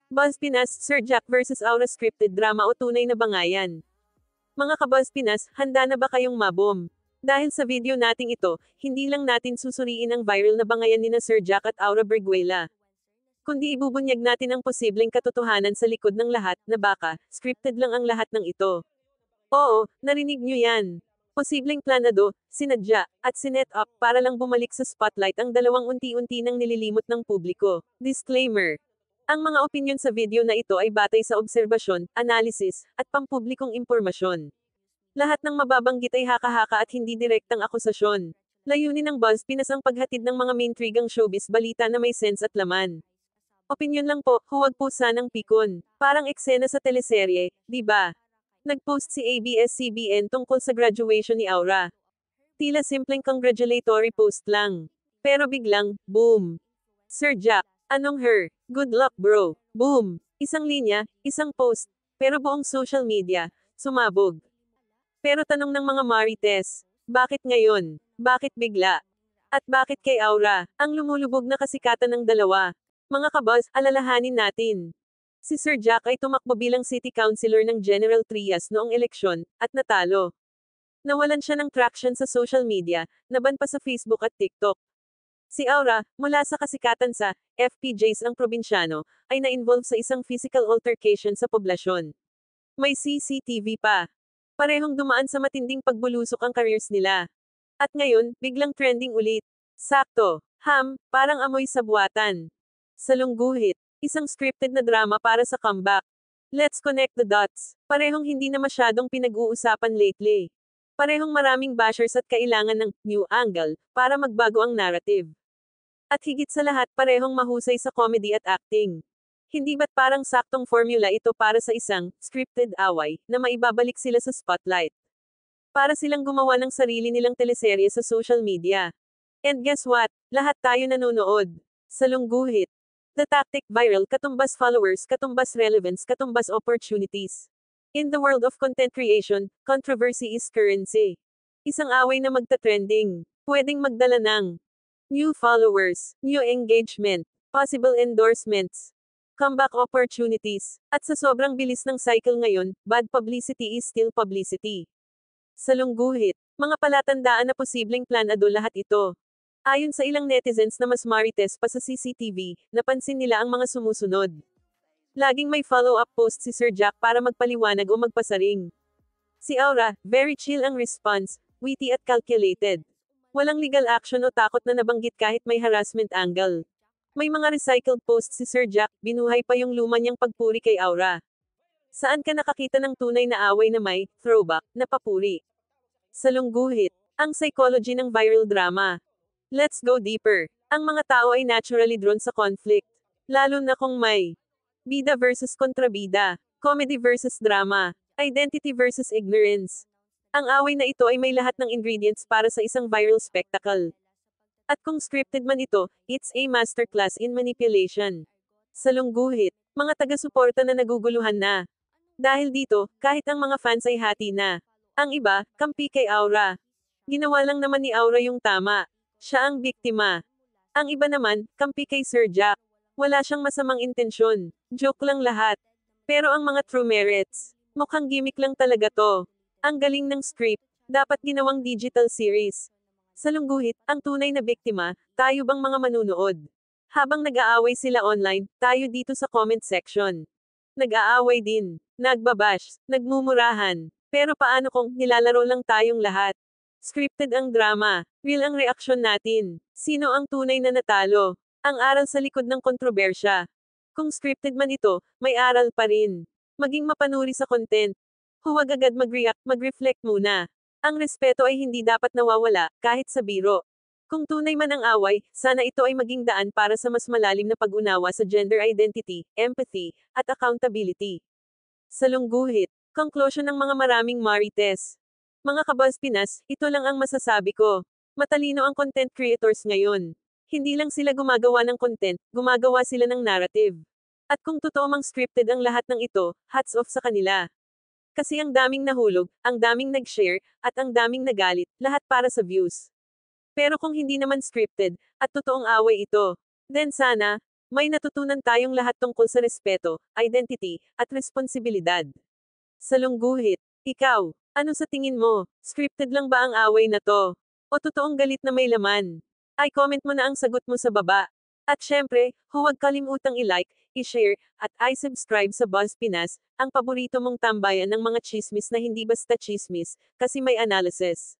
Buzz Pinas, Sir Jack vs Aura scripted drama o tunay na bangayan? Mga ka-Buzz Pinas, handa na ba kayong mabom? Dahil sa video nating ito, hindi lang natin susuriin ang viral na bangayan ni na Sir Jack at Aura Berguela, kundi ibubunyag natin ang posibleng katotohanan sa likod ng lahat, na baka, scripted lang ang lahat ng ito. Oo, narinig nyo yan. Posibleng planado, sinadya, at sinet up para lang bumalik sa spotlight ang dalawang unti-unti nang nililimot ng publiko. Disclaimer. Ang mga opinyon sa video na ito ay batay sa obserbasyon, analysis, at pampublikong impormasyon. Lahat ng mababanggit ay haka-haka at hindi direktang akusasyon. Layunin ng Buzz Pinas ang paghatid ng mga maintrigang showbiz balita na may sense at laman. Opinyon lang po, huwag po sanang pikon. Parang eksena sa teleserye, di ba? Nag-post si ABS-CBN tungkol sa graduation ni Aura. Tila simpleng congratulatory post lang. Pero biglang, boom! Sir Jack, anong her? Good luck bro. Boom! Isang linya, isang post. Pero buong social media, sumabog. Pero tanong ng mga Marites, bakit ngayon? Bakit bigla? At bakit kay Aura, ang lumulubog na kasikatan ng dalawa? Mga kabuzz, alalahanin natin. Si Sir Jack ay tumakbo bilang city councilor ng General Trias noong eleksyon, at natalo. Nawalan siya ng traction sa social media, naban pa sa Facebook at TikTok. Si Aura, mula sa kasikatan sa FPJs ang probinsyano, ay na-involve sa isang physical altercation sa poblasyon. May CCTV pa. Parehong dumaan sa matinding pagbulusok ang careers nila. At ngayon, biglang trending ulit. Sakto. Parang amoy sa buwatan. Salungguhit. Isang scripted na drama para sa comeback. Let's connect the dots. Parehong hindi na masyadong pinag-uusapan lately. Parehong maraming bashers at kailangan ng new angle para magbago ang narrative. At higit sa lahat, parehong mahusay sa comedy at acting. Hindi ba't parang saktong formula ito para sa isang scripted away na maibabalik sila sa spotlight? Para silang gumawa ng sarili nilang teleserye sa social media. And guess what? Lahat tayo nanonood. Salungguhit. The tactic viral, katumbas followers, katumbas relevance, katumbas opportunities. In the world of content creation, controversy is currency. Isang away na magta-trending. Pwedeng magdala ng new followers, new engagement, possible endorsements, comeback opportunities. At sa sobrang bilis ng cycle ngayon, bad publicity is still publicity. Salungguhit. Mga palatandaan na posibleng planado lahat ito. Ayon sa ilang netizens na mas marites pa sa CCTV, napansin nila ang mga sumusunod. Laging may follow-up post si Sir Jack para magpaliwanag o magpasaring. Si Aura, very chill ang response, witty at calculated. Walang legal action o takot na nabanggit kahit may harassment angle. May mga recycled posts si Sir Jack, binuhay pa yung luma niyang pagpuri kay Aura. Saan ka nakakita ng tunay na away na may throwback na papuri? Salungguhit. Ang psychology ng viral drama. Let's go deeper. Ang mga tao ay naturally drawn sa conflict. Lalo na kung may bida versus kontrabida, comedy versus drama, identity versus ignorance. Ang away na ito ay may lahat ng ingredients para sa isang viral spectacle. At kung scripted man ito, it's a masterclass in manipulation. Salungguhit. Mga taga-suporta na naguguluhan na. Dahil dito, kahit ang mga fans ay hati na. Ang iba, kampi kay Aura. Ginawa lang naman ni Aura yung tama. Siya ang biktima. Ang iba naman, kampi kay Sir Jack. Wala siyang masamang intensyon. Joke lang lahat. Pero ang mga true merits, mukhang gimmick lang talaga to. Ang galing ng script, dapat ginawang digital series. Salungguhit, ang tunay na biktima, tayo bang mga manunood? Habang nag-aaway sila online, tayo dito sa comment section. Nag-aaway din, nagbabash, nagmumurahan. Pero paano kung nilalaro lang tayong lahat? Scripted ang drama. Real ang reaksyon natin. Sino ang tunay na natalo? Ang aral sa likod ng kontrobersya. Kung scripted man ito, may aral pa rin. Maging mapanuri sa content. Huwag agad mag-react, mag-reflect muna. Ang respeto ay hindi dapat nawawala, kahit sa biro. Kung tunay man ang away, sana ito ay maging daan para sa mas malalim na pag-unawa sa gender identity, empathy, at accountability. Salungguhit. Conclusion ng mga maraming Marites. Mga ka-Buzz Pinas, ito lang ang masasabi ko. Matalino ang content creators ngayon. Hindi lang sila gumagawa ng content, gumagawa sila ng narrative. At kung totoo mang scripted ang lahat ng ito, hats off sa kanila. Kasi ang daming nahulog, ang daming nag-share, at ang daming nagalit, lahat para sa views. Pero kung hindi naman scripted, at totoong away ito, then sana, May natutunan tayong lahat tungkol sa respeto, identity, at responsibilidad. Salungguhit, ikaw, ano sa tingin mo? Scripted lang ba ang away na to? O totoong galit na may laman? Ay comment mo na ang sagot mo sa baba. At syempre, huwag kalimutang i-like, i-share, at i-subscribe sa Buzz Pinas, ang paborito mong tambayan ng mga chismis na hindi basta chismis, kasi may analysis.